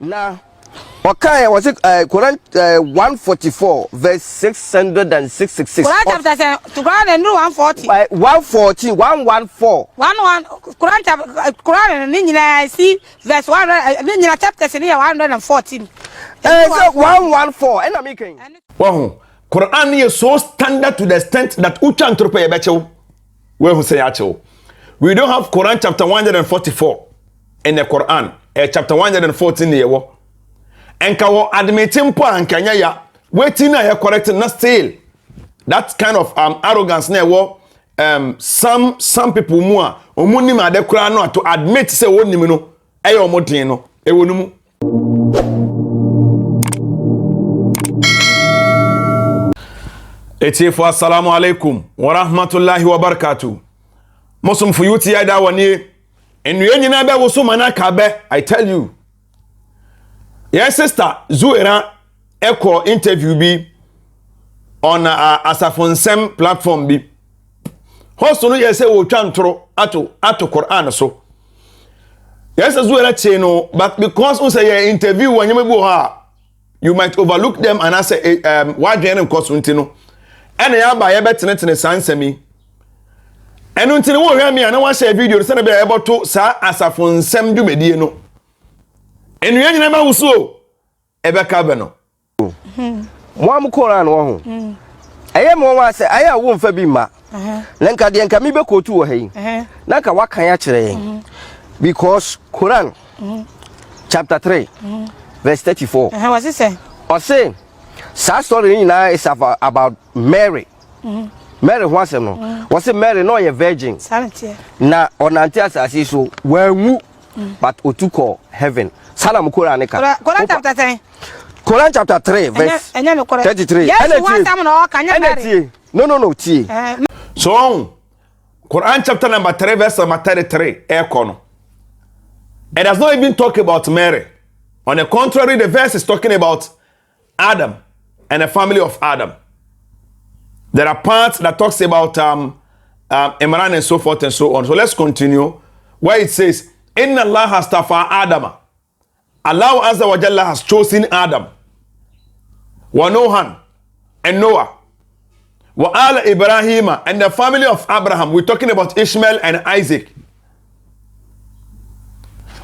Now, okay, was it Quran 144 verse 666? Quran chapter 140. 114, 114. Quran chapter Quran see verse 1 chapter 114. So 114. And I'm making. Wow, Quran is so standard to the extent that Ucha Anthrope Ebecho. Where who say Acho? We don't have Quran chapter 144 in the Quran. Chapter 114 year. And kawo admitting po and kanya ya waiting na ya correct na still that kind of arrogance na wo some people mu a omuni ma de kura no to admit say woni mi no e yo modin no e wonu mu etifu assalamu alaikum wa rahmatullahi wa barakatuh musum fuyuti ya da wani enu nyina be wo so manaka be I tell you. Yes, sister, Zuera echo interview be on Asafonsem platform be. Host no yes wo twantro ato Quran so. Yes, Zuera cheno, but because we say interview when you ha, you might overlook them and I say why dwen cause untino. And ya ba ye betene sansemi. And untino wo hwa me and I share video say na be able to sa Asafonsem dwumedie no. Enu nyina ma wuso ebeka be no Mo am Quran wo ho eye mo wa se aya wo mfa bi ma lenka de nka mi be kotu wo hayi na ka wakan ya kire because Quran chapter 3 verse 34 what is it? O say sa story nyina is about Mary. Mary who asem no wo say Mary no ye virgin na onante asase so wanwu but otuko heaven. Salam Quran chapter 10. Quran chapter 3 verse 33. Yes, one time no can you No. So Quran chapter number 3 verse number 33 ekono. It does not even talk about Mary. On the contrary, the verse is talking about Adam and the family of Adam. There are parts that talks about Imran and so forth and so on. So let's continue where it says Inna Allah has tafa Adama. Allah Azza wa Jalla has chosen Adam, wa Nohan, and Noah, wa ala Ibrahim, and the family of Abraham. We're talking about Ishmael and Isaac.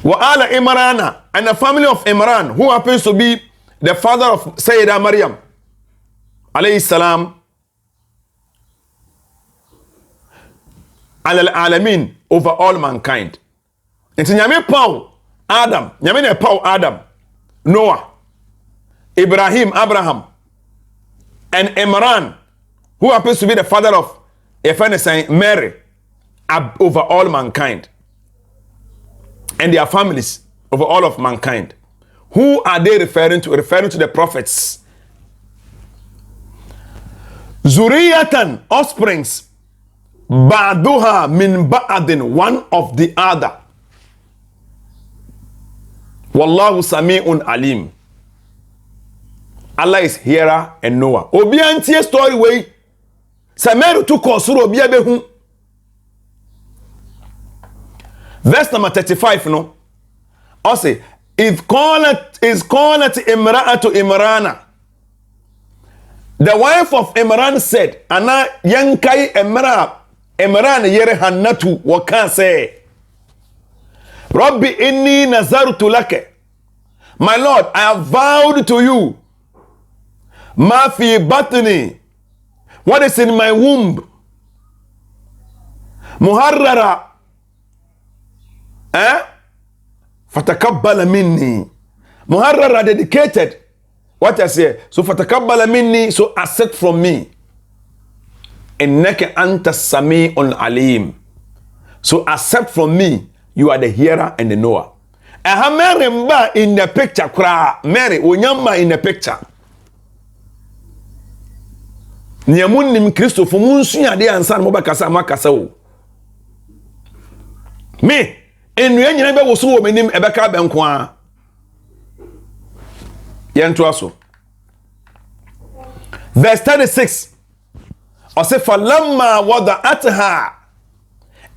Wa ala Imran, and the family of Imran, who happens to be the father of Sayyidah Maryam, alayhi salam, al alamin, over all mankind. It's Nyame Paul. Adam, Nyamine Paul Adam, Noah, Ibrahim, Abraham, and Imran, who happens to be the father of Mary, over all mankind, and their families over all of mankind. Who are they referring to? Referring to the prophets. Zuriyatan, offsprings, ba'duha min ba'adin, one of the other. Wallahu sami'un alim. Allah is hearer and knower. Obi antie story way. Sameru to konsuro obi abehu. Verse number 35 no. O say is qalat imra'atu Imrana. The wife of Imran said, ana yankai Imran yere Hannatu wa kan say Rabbi inni nazartu laka. My Lord, I have vowed to you. Ma fi batni. What is in my womb? Muharrara. Fatakabbala minni. Muharrara dedicated. What I say? So fatakabbala minni, so accept from me. Innaka anta sami'un alim. So accept from me. You are the hearer and the knower. Mary mba in the picture kra. Mary onyamba in the picture. Niamun nim Kristo fo munsuya de ansan mo bakasa makasa o. Me enu anyina be wo so wo menim ebeka be nko a. Yento aso. Verse 36. Ose falamma wada'atha.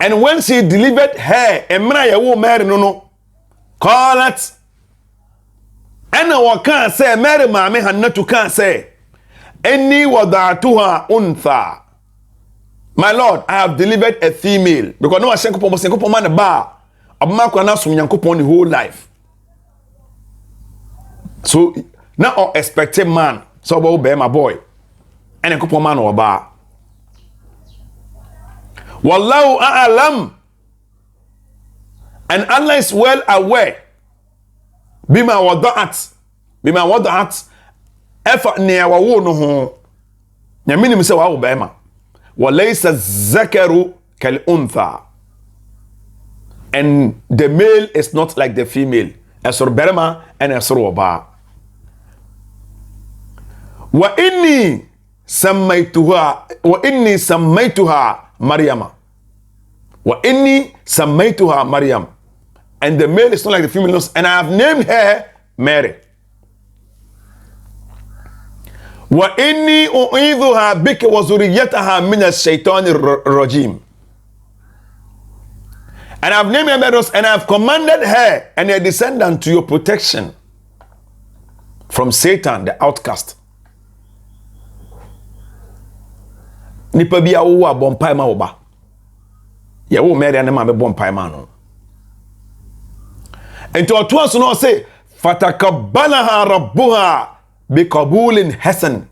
And when she delivered her, Emra yawo Mary no. Qalat Ena waka say Mary maame Hannatu kan say Inni wada'tuha untha. My Lord, I have delivered a female. Because no Yankopon man ba. Abma kwa na som Yankopon the whole life. So now expected man. So be my boy. And Yankopon man or ba. Wallahu a'lam. And Allah is well aware. Bima wada'at. Efa ne awawo no ho. Nyame nim se wa wo bema. Walaysa zakaru kal untha. And the male is not like the female. Esor berma and esor oba. Wa inni sammaytuha Maryama. Wa inni sammaytuha Maryam. And the male is not like the female, and I have named her Mary. Wa inni u'idhuha bika wa zuriyataha min ash-shaytanir rajim. And I have named her Mary, and I have commanded her and her descendant to your protection from Satan, the outcast. Nipa bi awo abompai ma oba. Ye wo Mary and ma be bompai ma no. And to us no say fatakabbalaha rabbuha biqabulin hasan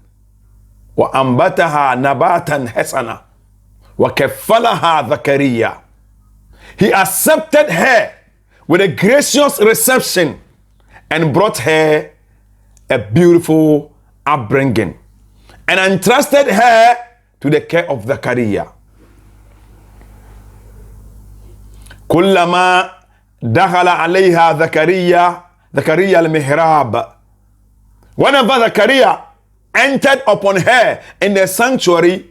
wa ambataha nabatan hasana wa kaffalaha Zakaria. He accepted her with a gracious reception and brought her a beautiful upbringing and entrusted her to the care of Zakaria. Kullama dakhala alayha Zakaria al-mihrab. Whenever Zakaria entered upon her in the sanctuary,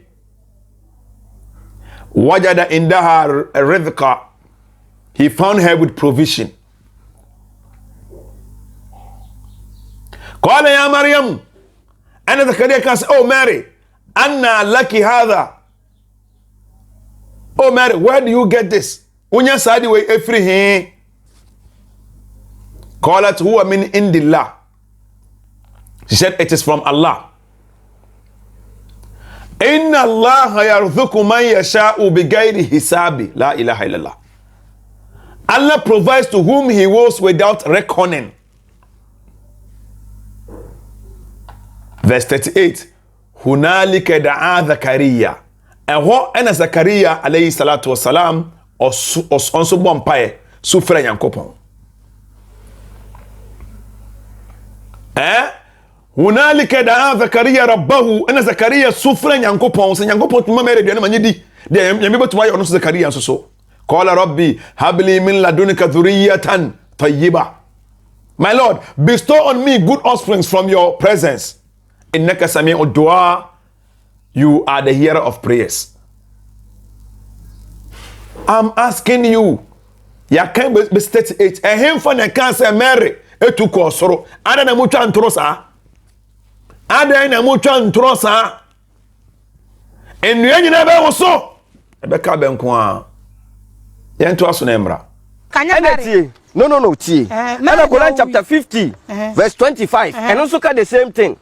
wajada indaha rizqa. He found her with provision. Qala ya Maryam. And Zakaria can say, oh Mary, anna laki hadha. Oh Mary, where do you get this? Unya sadi way every Qalat huwa min indillah. She said, it is from Allah. Inna Allah yarzuqu man yasha'u bighayri hisabi. La ilaha illallah. Allah provides to whom he wills without reckoning. Verse 38. Hunalika da'a Zakaria. Eho ena Zakaria alayhi salatu wasalam onso bompae sufra Yankopon. Hunalika da'a Zakaria rabbahu. Ena Zakaria sufra Yankopon. Se Yankopon tuma mere duane manyedi. De yame betuma yo no Zakaria nso. Qala rabbi habli min ladunika dhurriyatan tayyiba. My Lord, bestow on me good offsprings from your presence. Innaka sami'ud du'a. You are the hearer of prayers. I'm asking you. Ya kan be 38. Him for na kan say Mary etu ko soro. Ada na mutwa ntoro sa. Ada na mutwa ntoro sa. Enu nyina be wo so. Ebe ka be nko a. Yento aso na emra. Kanya Mary. No, tie. And Quran chapter 50, verse 25. And also the same thing.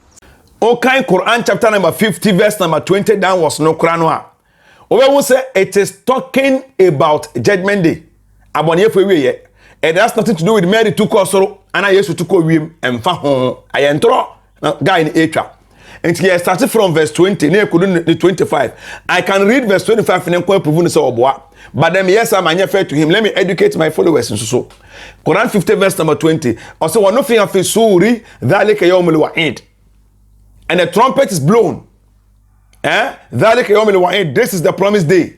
Okay, Quran chapter number 50, verse number 20 down was no Quran. Owe say it is talking about judgment day. Abonye for we ye. It has nothing to do with Mary to call sorrow and I yesu to call wim and fa ho. I entro guy in etra. And he started from verse 20, near the 25. I can read verse 25 and then quite prove so oboa. But then yes, I'm fair to him. Let me educate my followers and so. Quran 50 verse number 20. Also, one nothing of suri dhalika yawmul wa'id. And the trumpet is blown. Dhalika yawmul wa'id. This is the promised day.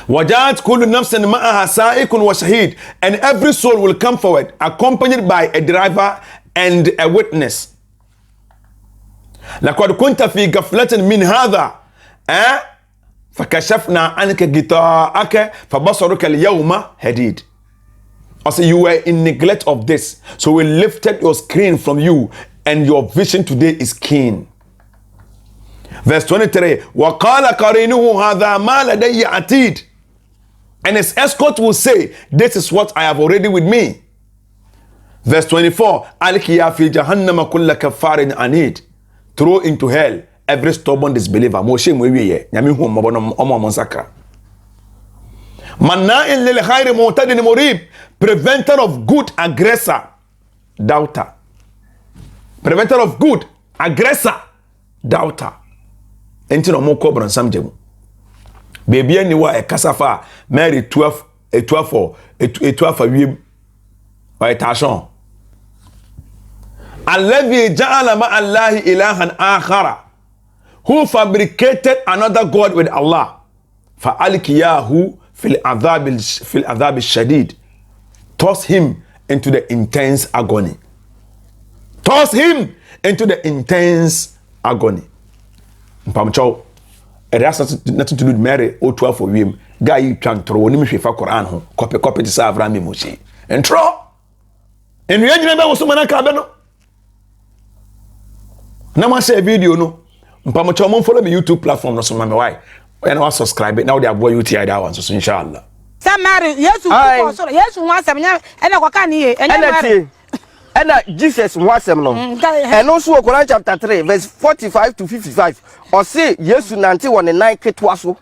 Wajat kullu nafsin ma'aha sa'ikun wa shahid. And every soul will come forward accompanied by a driver and a witness. لقد كنت في غفلة من هذا فكشفنا عنك غطاءك فبصرك اليوم حديد. Also, you were in neglect of this, so we lifted your screen from you and your vision today is keen. Verse 23. وقال قرينه هذا ما لدي عتيد. And his escort will say, this is what I have already with me. Verse 24, Al-Kiya fi jahannama kulla kafarin anid. Throw into hell every stubborn disbeliever. Moshe mwewe nyami hu mbono omo monsakra. Manna'in lil khairi mu'tadin murib. Preventer of good, aggressor, doubter. Preventer of good, aggressor, doubter. Enti no mo ko bransam jemu. Baby ani wa e kasafa Mary 12 wiem. Wa etashon. Alladhi ja'ala ma'allahi ilahan akhara, who fabricated another god with Allah. Fa'alkiyahu fil adhab shadid. Toss him into the intense agony. Toss him into the intense agony. Mpamcho, it has nothing to do with Mary or 12 for him. Guy you can throw ni mhwefa Quran ho. Copy to serve Rami Moshi. And throw. And we nyina was so manaka be no. Na ma share video no. Mpamcho mo follow me YouTube platform no so ma me why. When I subscribe it now they abo UTI that one so inshallah. Mary, yes, once and Jesus was and also Quran chapter 3, verse 45 to 55. Or say, yes, Nanti 1 and 9 ketwaso.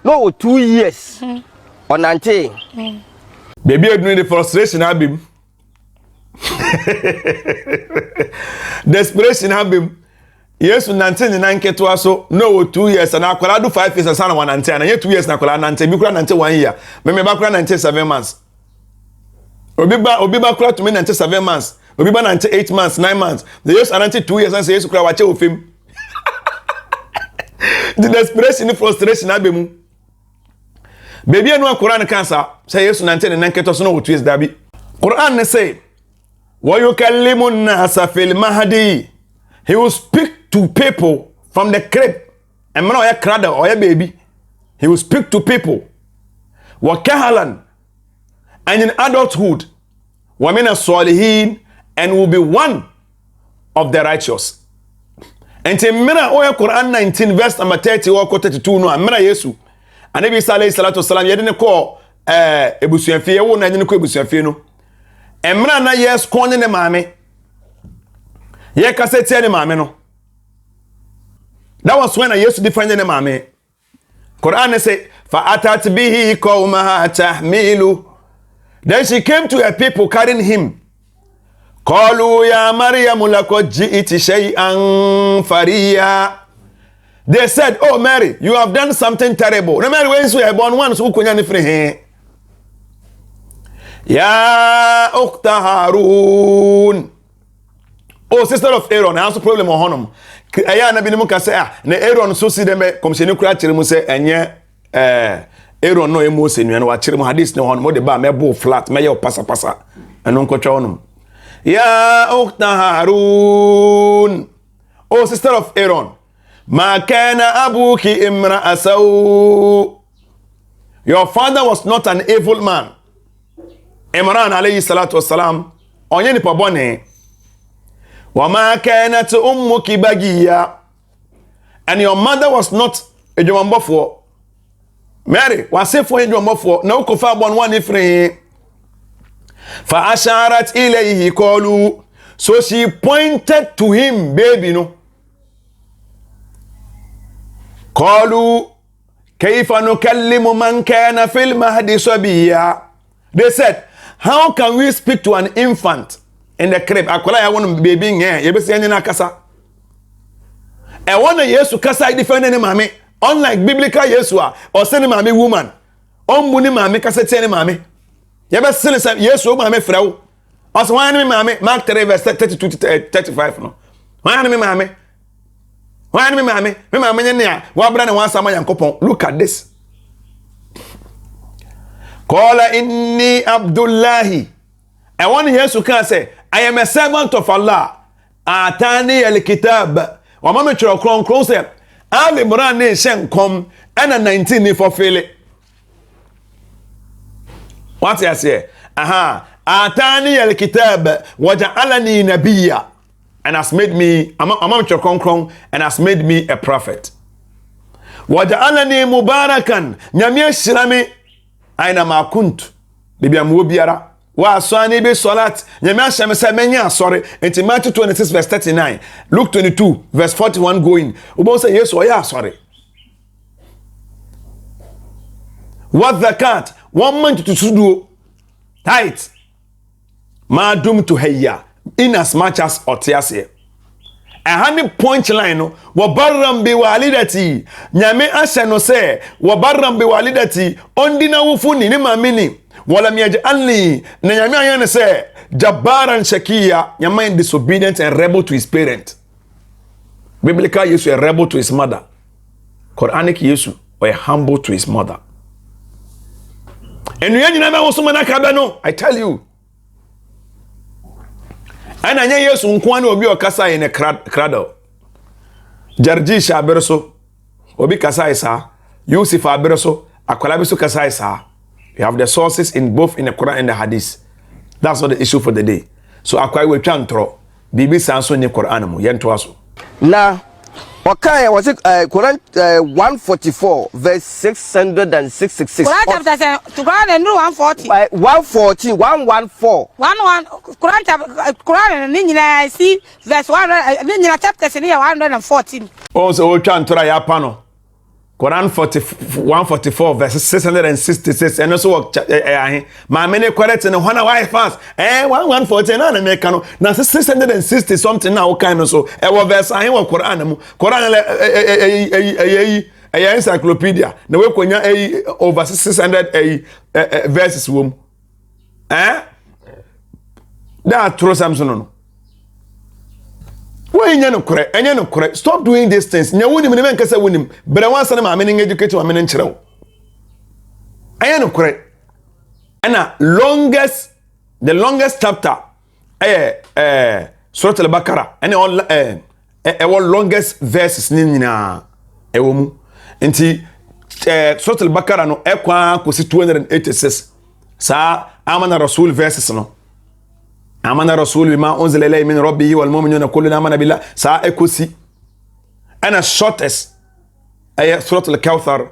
No, 2 years. Or Nanti. Baby, I'm doing the frustration, Abim. Desperation, Abim. Yes, Nanti 9 ketwaso. No, 2 years. And I could do 5 years and son 1 and 10. And yet 2 years, Nakola Nanti. Bukra Nanti 1 year. Maybe Bakra Nanti 7 months. Obiba Kura to me Nanti 7 months. Obiba Nanti 8 months, 9 months. The years are Nanti 2 years and say, yes, Kura watch of him. The desperation, the frustration, Abimu. Baby, I know Quran cancer. Say yes, Nanti and 9 ketwaso no 2 years, Dabi. Quran say, وَيُكَلِّمُ النَّاسَ فِي الْمَهْدِي. He will speak to people from the crib. And when I cradle or a baby, he will speak to people. وَكَهَلًا. And in adulthood, وَمِنَ الصَّالِحِينَ, and will be one of the righteous. And in Mira Oya Quran 19 verse number 30 or 32 no Mira Yesu. And Nabi sallallahu alaihi wasallam yedine call ebusuafie wo na yedine call ebusuafie no. And Mira na yes kon ne maame. Ye kasete ne maame no. That was when Yesu defend ne maame. Quran say fa atat bihi qaumaha tahmilu. Then she came to her people carrying him. Qalu ya Maryam laqad ji'ti shay'an fariya. They said, oh Mary, you have done something terrible. No Mary, when you were born once, who kunya ni free? Ya ukhta Harun. Oh, sister of Aaron, I also problem on honum. Aya na bi ni mu ka say na Aaron so si dem come se ni kura kire mu say enye Aaron no emo se nua no wa kire mu hadith ne honum de ba me bo flat me ye pasa eno nkotwa honum. Ya ukhta Harun. Oh, sister of Aaron. Ma kana abuki imra'a saw. Your father was not an evil man. Imran alayhi salatu wassalam onye ni pabone. Wa ma kanat ummuki bagiya. And your mother was not a jomambofo. Mary was say for jomambofo na ukofa bon one ifre. Fa asharat ilayhi qalu. So she pointed to him, baby no. Qalu kayfa nukallimu man kana fil mahdi sabiya. They said, how can we speak to an infant in the crib? Akola ya wonu baby nge ye be se nyina kasa. E wonu Yesu kasa different ne mame. Unlike biblical Yesu or say ne mame woman. Ombu ne mame kasa tie ne mame. Ye be se Yesu mame frew. Os wan ne mame Mark 3 verse 32 to 35 no. Wan ne mame. Wan ne mame. Me mame ne ya wa bra ne wan sama Yankopon. Look at this. Qala inni Abdullahi. And when Yesu can say, I am a servant of Allah. Atani al-kitab. Wa mama chiro kron say, Ali Imran ne shen kom and 19 ni fulfill it. What you say? Aha. Atani al-kitab wa ja'alani nabiyya. And has made me mama chiro kron and has made me a prophet. Wa ja'alani mubarakan. Nyame shirame aina ma kuntu. Bibia mu biara wa so ani be salat nyame ahyem say menya sorry enti Matthew 26 verse 39 Luke 22 verse 41 going obo say yes oya sorry what zakat 1 month to sudu tight ma dum to hayya in as much as otiase a honey point line no wa barram bi walidati nyame ahye no say wa barram bi walidati ondina wufu ni mamini wala miyaj'alni na nyame ayane say jabbaran shakiya nyame disobedient and rebel to his parent. Biblical Yesu a rebel to his mother. Quranic Yesu or humble to his mother. And you never was someone no, I tell you. And I Yesu nkwani obi okasa in a cradle. Jarji shaberso obi kasa isa Yusuf aberso akwalabiso kasa isa. You have the sources in both in the Quran and the Hadith. That's not the issue for the day. So akwai we twantro bibi sanso ni Quran mu yento aso. Na okay was it Quran 144 verse 666. Quran chapter Quran 140. 114 114. 11 Quran chapter Quran ni nyina see verse 100 ni nyina chapter ni 114. Oh so we twantro ya pa no. Quran 144 verse 666 and also my many correct and one why fast 114 na make no na 660 something now kind so e wo verse ahin wo Quran mu Quran encyclopedia na we konya over 600 verses wo that throw Samson no enye no kore stop doing these things nya woni me nkasa wonim bere wansa na ma me educate wa me nkyerɛw enye no kore ana the longest chapter Surah Al-Baqarah and all longest verses ni nyina ewo mu nti Surah Al-Baqarah no ekwa kosi 286 sa amana rasul verses no amana rasul bima unzila ilayhi min rabbihi wal mu'minuna kullun amana billah sa ekosi ana shortest Surah Al-Kawthar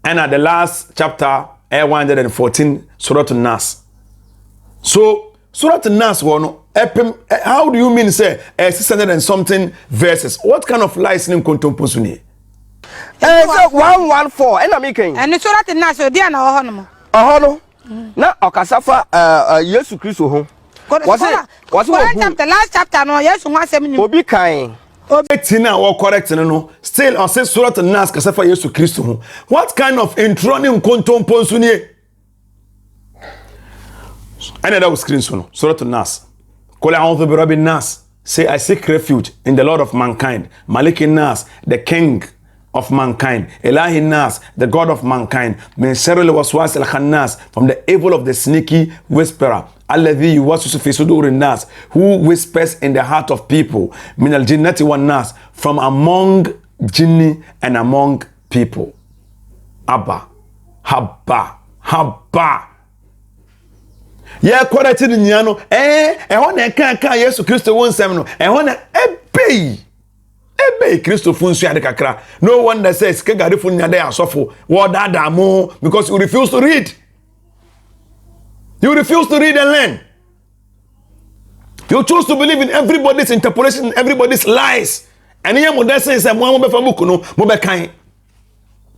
and the last chapter 114 Surah An-Nas. So Surah An-Nas one how do you mean say 600 and something verses? What kind of lies in kontomponsuni? So 114 and amiken and Surah An-Nas dia na ohono ohono na okasafa Yesu Kristo ho was it the last chapter no Yesu ho asem ni obi kan Tina or correct no still on say Surah An-Nas kasafa Yesu Kristo ho. What kind of introning kontomponsuni? Another screen soon. Surah An-Nas. Qul a'udhu bi rabbin nas. Say I seek refuge in the Lord of mankind. Malikin nas, the king of mankind. Ilahin nas, the God of mankind. Min sharril waswas al-khannas, from the evil of the sneaky whisperer. Alladhi yuwaswisu fi sudurin nas, who whispers in the heart of people. Min al-jinnati wan nas, from among jinni and among people. Abba, Habba. Yeah, correct in Yano. Na kan Yesu Kristo won sem no. Na ebei Kristo fun su ade kakra. No wonder says ke gade fun nyade asofo. Wo dada mo because you refuse to read. You refuse to read and learn. You choose to believe in everybody's interpretation, everybody's lies. And here mo dey say mo be fa book no, mo be kan.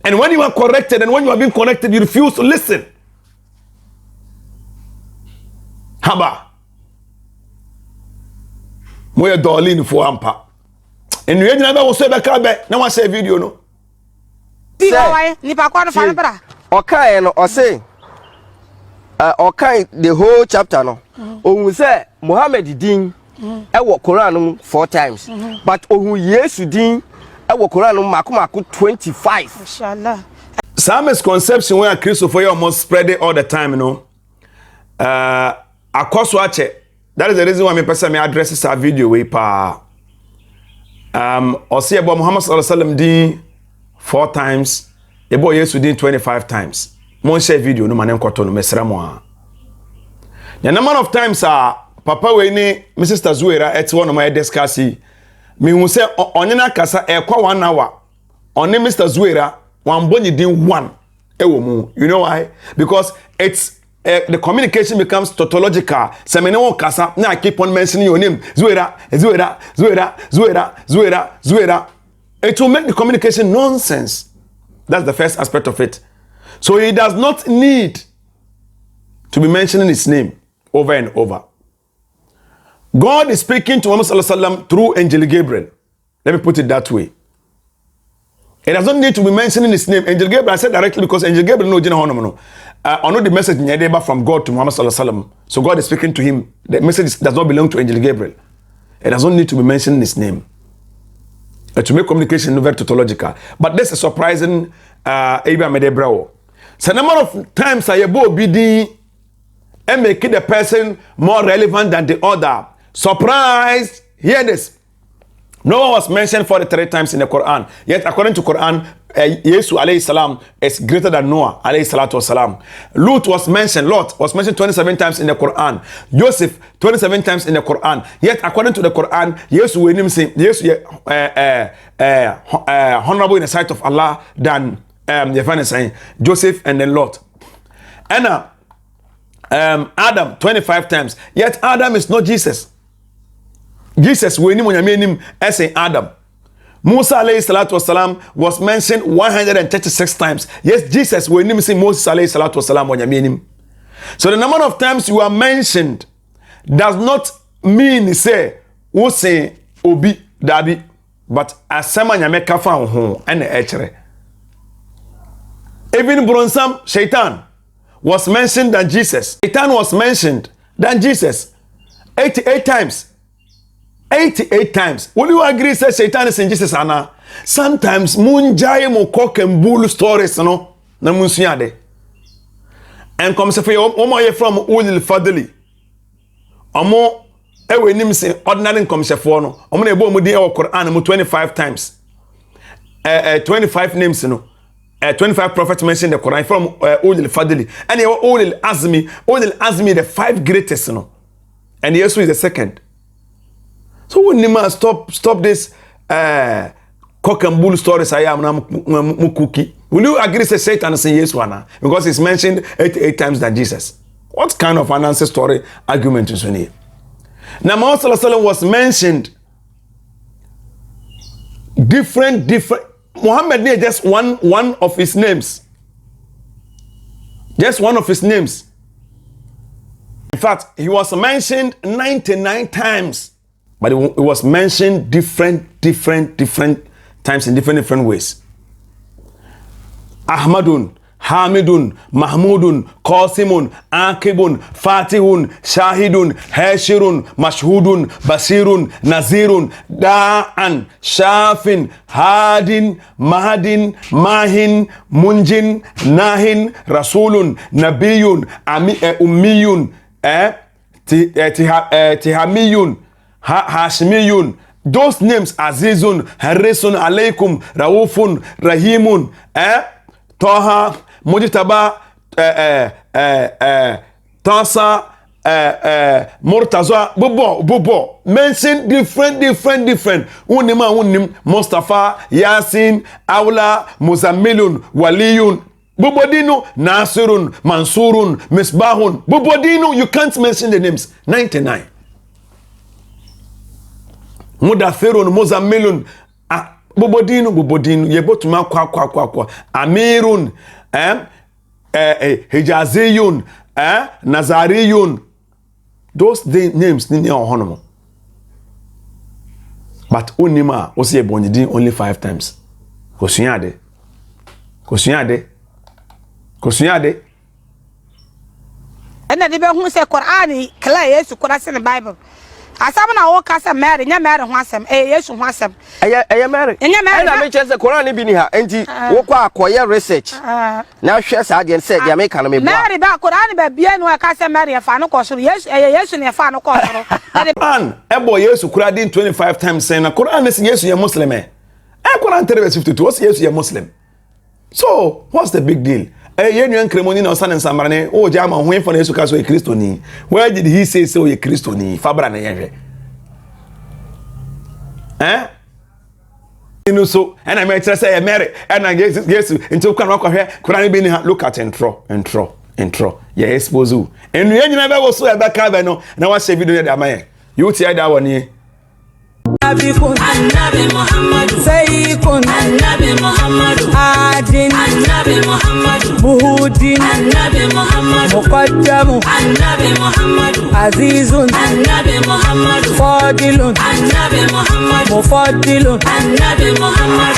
And when you are corrected and when you are being corrected, you refuse to listen. Haba. Moya darling for ampa. And you never was be kabe. Na wa say video no. Why? Ni pa kwa no fa bra. Okay no o say okay the whole chapter no. Ohun say Muhammad din e wo Quran 4 times. But ohun Yesu din e wo Quran mako 25. Inshallah. Some misconception where Christopher almost spread it all the time, you know. Akoso ache. That is the reason why me person me addresses our video we pa osi ebo Muhammad sallallahu alaihi wasallam din 4 times, ebo Yesu din 25 times. Mon share video no manen kwato no mesra mo a. The number of times papa we ni my sister Zuera et one of my discussi me hu say onye kasa ekwa 1 hour. Only Mr. Zuera one boni din 1 ewo mu. You know why? Because it's the communication becomes tautological. Seminole Kasa, now I keep on mentioning your name. Zuera. It will make the communication nonsense. That's the first aspect of it. So he does not need to be mentioning his name over and over. God is speaking to Muhammad sallallahu alaihi wasallam through Angel Gabriel. Let me put it that way. It doesn't need to be mentioning his name. Angel Gabriel, I said directly because Angel Gabriel no. I know the message from God to Muhammad sallallahu alaihi wasallam. So God is speaking to him. The message does not belong to Angel Gabriel. It doesn't need to be mentioning his name. To make communication very tautological. But this is surprising. Abraham Medebrao. So number of times I abo bidi and make the person more relevant than the other. Surprise! Hear this. Noah was mentioned 43 times in the Quran. Yet according to Quran, Yesu alayhi salam is greater than Noah alayhi salatu wasalam. Lot was mentioned 27 times in the Quran. Joseph 27 times in the Quran. Yet according to the Quran, Yesu honorable in the sight of Allah than Joseph and then Lot. And Adam 25 times. Yet Adam is not Jesus. Jesus as Adam. Musa alayhi salatu wasalam was mentioned 136 times. Yes, Jesus Moses alayhi salatu wasalam. So the number of times you are mentioned does not mean say who say obi dabi, but asema nyame kafa ho ene echere. Even Bronsam Shaitan was mentioned than Jesus. Satan was mentioned than Jesus 88 times. 88 times. Will you agree say Satan is in Jesus Anna? Sometimes munjai mo cock and bull stories no na munsuade. And come say for you from Ulil Fadli. Omo ewe nim say ordinary come say for no. Omo na ebo mu din e Quran mo 25 times. 25 names no. 25 prophets mentioned in the Quran from Ulil Fadli. And Ulil Azmi the 5 greatest no. And Yesu is the second. So when Nima stop this cock and bull stories I am cookie. Will you agree say Satan is in yes one? Because it's mentioned 88 times than Jesus. What kind of an answer story argument is in here? Now Muhammad sallallahu alaihi wasallam was mentioned different. Muhammad is just one of his names. Just one of his names. In fact, he was mentioned 99 times. But it was mentioned different times in different ways. Ahmadun, Hamidun, Mahmudun, Qasimun, Akibun, Fatihun, Shahidun, Hashirun, Mashhudun, Basirun, Nazirun, Da'an, Shafin, Hadin, Mahadin, Mahin, Munjin, Nahin, Rasulun, Nabiyun, Ummiyun, Tihamiyun, Hashmiyun. Those names Azizun, Harisun, Alaykum, Raufun, Rahimun, Toha, Mujitaba, Tasa, Murtaza, Bubo. Mention different. Unim, Mustafa, Yasin, Awla, Muzamilun, Waliyun. Bubodino, Nasirun, Mansurun, Misbahun. Bubodino, you can't mention the names. 99. Mudathirun, Muzamilun, Bubodino, Yebotuma kwa. Amirun, Hijaziyun, Nazariyun. Those names ni honomo. But Unima was a bonidin only 5 times. Kosunyade. And the Bible say Quran, clear yes to Quran in the Bible. As I'm now walk as a married, you married once, yes, once. I married. And I mentioned the Quran be here, and you research. Now, shares again said, you make me marry back Quran, but be no cast marry a final course. Yes, in a final course. Quran, a boy, yes, Quran 25 times saying, Quran is yes, you're Muslim. Quran 52 was yes, you're Muslim. So, what's the big deal? Yen kremoni na osan nsamrane o jama ho enfo na Yesu ka so e Kristo ni. Where did he say so e Kristo ni? Fabra na yenhwe. Inu so and I may say Mary and I Yesu into kan wa hwe Quran bi ni look at intro. intro ye expose you enu ye nyina be wo so e be ka be no na wa share video de amaye UTI da woni Nabi Muhammad Sayyidun Nabi Muhammad Adin Nabi Muhammad Muhudin Nabi Muhammad Muqaddam Nabi Muhammad Azizun Nabi Muhammad Fadilun Nabi Muhammad Mufaddilun Nabi Muhammad